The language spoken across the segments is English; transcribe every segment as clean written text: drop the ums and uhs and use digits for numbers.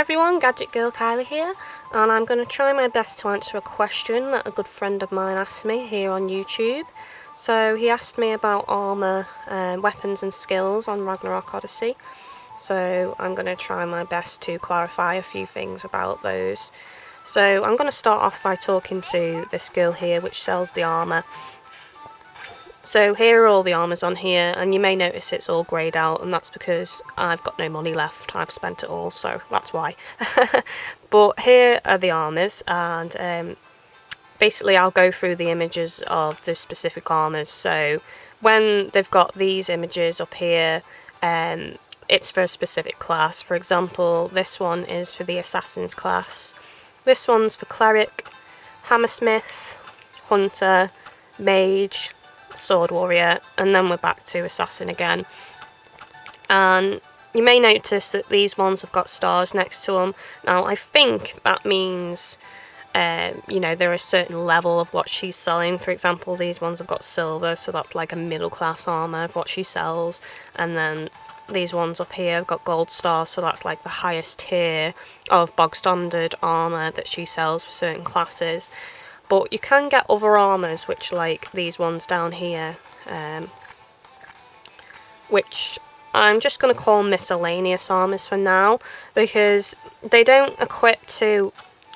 everyone, GadgetGirlKylie here, and I'm going to try my best to answer a question that a good friend of mine asked me here on YouTube. So he asked me about armour, weapons and skills on Ragnarok Odyssey. So I'm going to try my best to clarify a few things about those. So I'm going to start off by talking to this girl here which sells the armour. So here are all the armours on here, and you may notice it's all greyed out, and that's because I've got no money left. I've spent it all, so that's why. But here are the armours, and basically I'll go through the images of the specific armours. So when they've got these images up here, it's for a specific class. For example, this one is for the Assassin's class. This one's for Cleric, Hammersmith, Hunter, Mage, Sword Warrior, and then we're back to Assassin again. And you may notice that these ones have got stars next to them. Now I think that means they're a certain level of what she's selling. For example, these ones have got silver, so that's like a middle class armour of what she sells, and then these ones up here have got gold stars, so that's like the highest tier of bog standard armour that she sells for certain classes. But you can get other armours, which like these ones down here, which I'm just going to call miscellaneous armours for now, because they don't equip to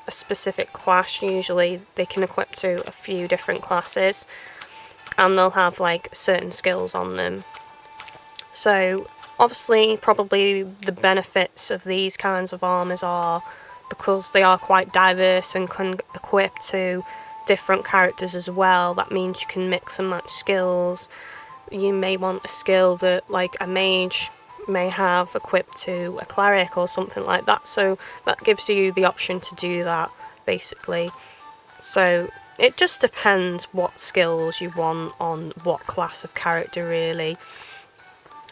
a specific class usually. They can equip to a few different classes, and they'll have like certain skills on them. So obviously probably the benefits of these kinds of armours are because they are quite diverse and can equip to different characters as well. That means you can mix and match skills. You may want a skill that like a mage may have equipped to a cleric or something like that, so that gives you the option to do that basically. So it just depends what skills you want on what class of character really.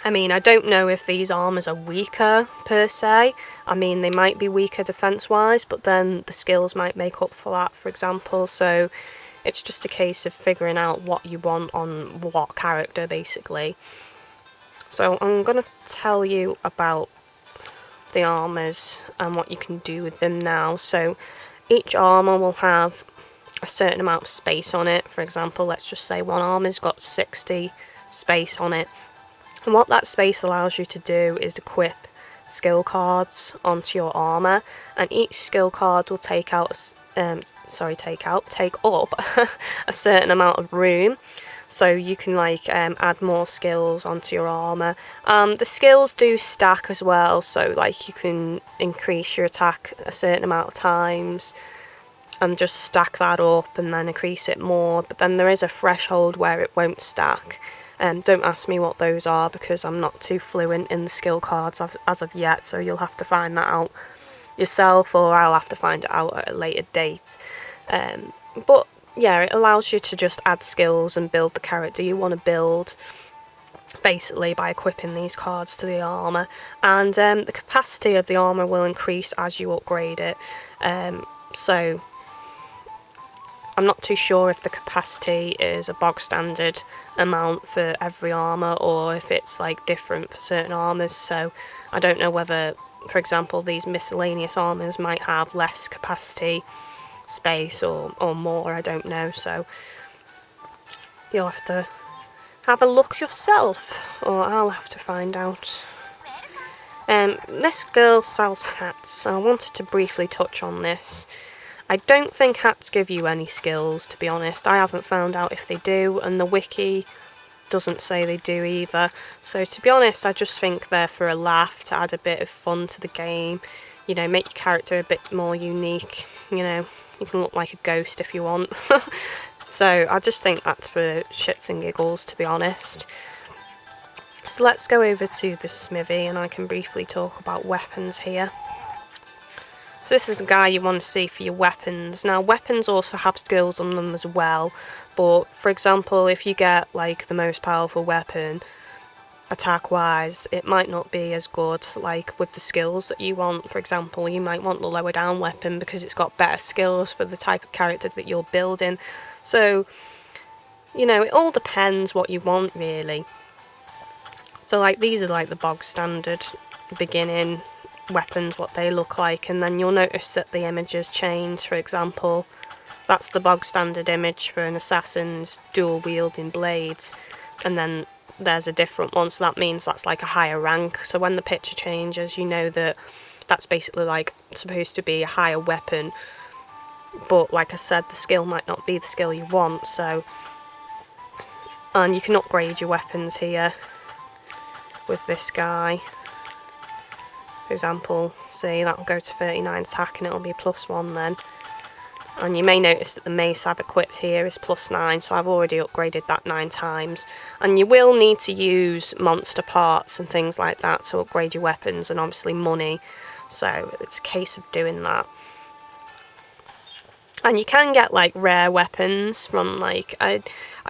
I mean, I don't know if these armours are weaker per se. I mean, they might be weaker defense wise, but then the skills might make up for that, for example. So it's just a case of figuring out what you want on what character basically. So I'm going to tell you about the armours and what you can do with them now. So each armour will have a certain amount of space on it. For example, let's just say one armour's got 60 space on it. And what that space allows you to do is equip skill cards onto your armour, and each skill card will take up a certain amount of room, so you can like add more skills onto your armour. The skills do stack as well, so like you can increase your attack a certain amount of times and just stack that up and then increase it more, but then there is a threshold where it won't stack. Don't ask me what those are because I'm not too fluent in the skill cards as of yet, so you'll have to find that out yourself, or I'll have to find it out at a later date. But yeah, it allows you to just add skills and build the character you want to build basically by equipping these cards to the armour. And the capacity of the armour will increase as you upgrade it. So I'm not too sure if the capacity is a bog standard amount for every armour or if it's like different for certain armours, so I don't know whether, for example, these miscellaneous armours might have less capacity space or more, I don't know, so you'll have to have a look yourself, or I'll have to find out. This girl sells hats, I wanted to briefly touch on this. I don't think hats give you any skills, to be honest. I haven't found out if they do, and the wiki doesn't say they do either. So to be honest, I just think they're for a laugh, to add a bit of fun to the game. You know, make your character a bit more unique. You know, you can look like a ghost if you want. So I just think that's for shits and giggles, to be honest. So let's go over to the smithy and I can briefly talk about weapons here. So this is a guy you want to see for your weapons. Now weapons also have skills on them as well, but for example, if you get like the most powerful weapon attack wise, it might not be as good like with the skills that you want. For example, you might want the lower down weapon because it's got better skills for the type of character that you're building. So, you know, it all depends what you want really. So like these are like the bog standard beginning weapons, what they look like, and then you'll notice that the images change. For example, that's the bog standard image for an assassin's dual wielding blades, and then there's a different one, so that means that's like a higher rank. So when the picture changes, you know that that's basically like supposed to be a higher weapon, but like I said, the skill might not be the skill you want. So, and you can upgrade your weapons here with this guy. For example, see, that'll go to 39 attack and it'll be a +1 then. And you may notice that the mace I've equipped here is +9, so I've already upgraded that 9 times. And you will need to use monster parts and things like that to upgrade your weapons, and obviously money, so it's a case of doing that. And you can get like rare weapons from like, I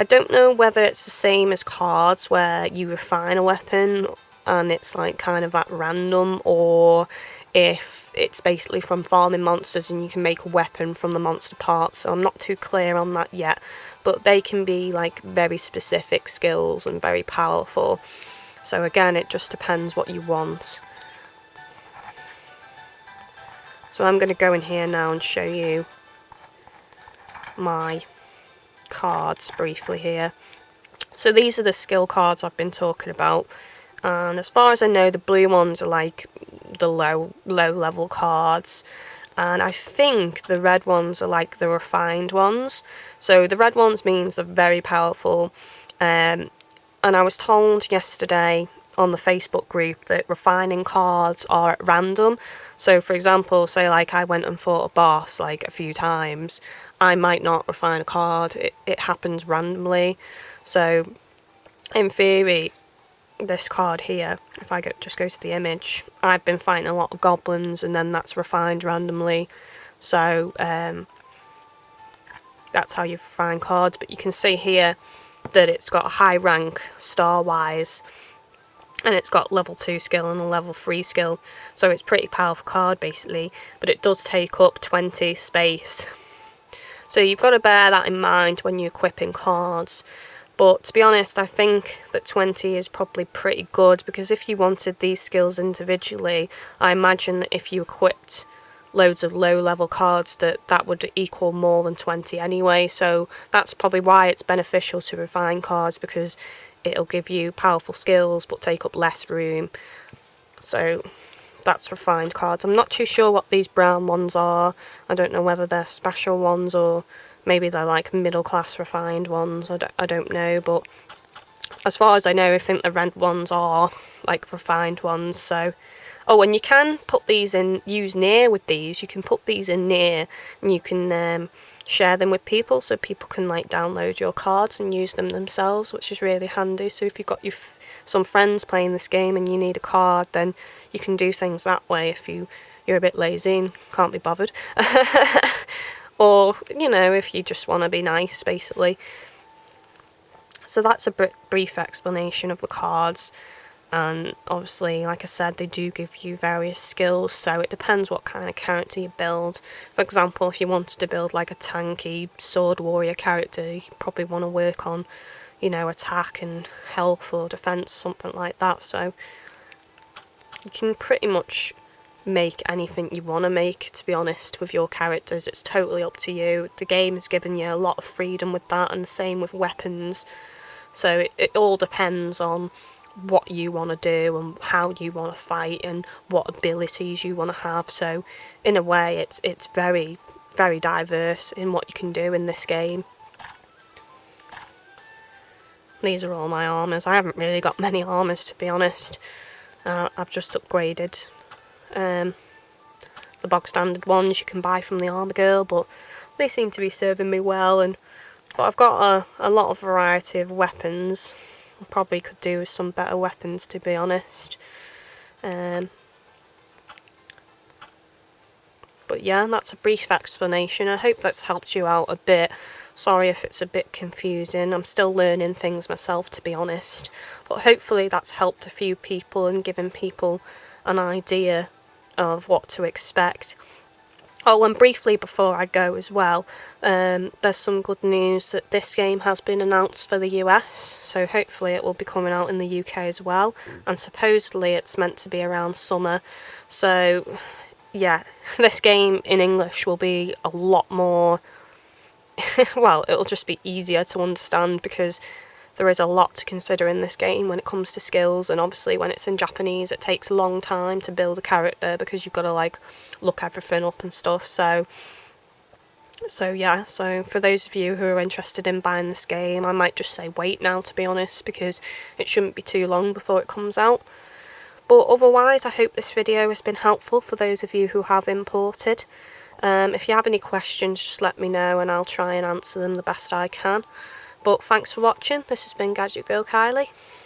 don't know whether it's the same as cards where you refine a weapon and it's like kind of at random, or if it's basically from farming monsters and you can make a weapon from the monster parts. So I'm not too clear on that yet, but they can be like very specific skills and very powerful. So again, it just depends what you want. So I'm going to go in here now and show you my cards briefly here. So these are the skill cards I've been talking about, and as far as I know, the blue ones are like the low level cards, and I think the red ones are like the refined ones. So the red ones means they're very powerful, and I was told yesterday on the Facebook group that refining cards are at random. So for example, say like I went and fought a boss like a few times, I might not refine a card, it happens randomly. So in theory, this card here, if I just go to the image, I've been fighting a lot of goblins and then that's refined randomly. So that's how you refine cards. But you can see here that it's got a high rank star wise, and it's got level 2 skill and a level 3 skill, so it's a pretty powerful card basically, but it does take up 20 space. So you've got to bear that in mind when you're equipping cards. But to be honest, I think that 20 is probably pretty good, because if you wanted these skills individually, I imagine that if you equipped loads of low level cards that would equal more than 20 anyway. So that's probably why it's beneficial to refine cards, because it'll give you powerful skills but take up less room. So that's refined cards. I'm not too sure what these brown ones are. I don't know whether they're special ones or maybe they're like middle class refined ones. I don't know, but as far as I know, I think the red ones are like refined ones. So, oh, and you can put these in, use near with these. You can put these in near, and you can share them with people, so people can like download your cards and use them themselves, which is really handy. So if you've got some friends playing this game and you need a card, then you can do things that way if you're a bit lazy and can't be bothered. Or, you know, if you just want to be nice, basically. So that's a brief explanation of the cards. And obviously, like I said, they do give you various skills, so it depends what kind of character you build. For example, if you wanted to build like a tanky sword warrior character, you probably want to work on, you know, attack and health or defense, something like that. So you can pretty much make anything you want to make, to be honest, with your characters. It's totally up to you. The game has given you a lot of freedom with that, and the same with weapons. So it all depends on what you want to do and how you want to fight and what abilities you want to have. So in a way, it's very, very diverse in what you can do in this game. These are all my armours. I haven't really got many armours, to be honest. I've just upgraded the bog standard ones you can buy from the Armour Girl, but they seem to be serving me well. But I've got a lot of variety of weapons. I probably could do with some better weapons, to be honest. But yeah, that's a brief explanation. I hope that's helped you out a bit. Sorry if it's a bit confusing. I'm still learning things myself, to be honest. But hopefully that's helped a few people and given people an idea of what to expect. Oh, and briefly before I go as well, there's some good news that this game has been announced for the US, so hopefully it will be coming out in the UK as well, and supposedly it's meant to be around summer, so yeah, this game in English will be a lot more, well, it'll just be easier to understand because there is a lot to consider in this game when it comes to skills, and obviously when it's in Japanese it takes a long time to build a character because you've got to like look everything up and stuff. So yeah, so for those of you who are interested in buying this game, I might just say wait now, to be honest, because it shouldn't be too long before it comes out. But otherwise, I hope this video has been helpful for those of you who have imported. If you have any questions, just let me know and I'll try and answer them the best I can. But thanks for watching. This has been GadgetGirlKylie.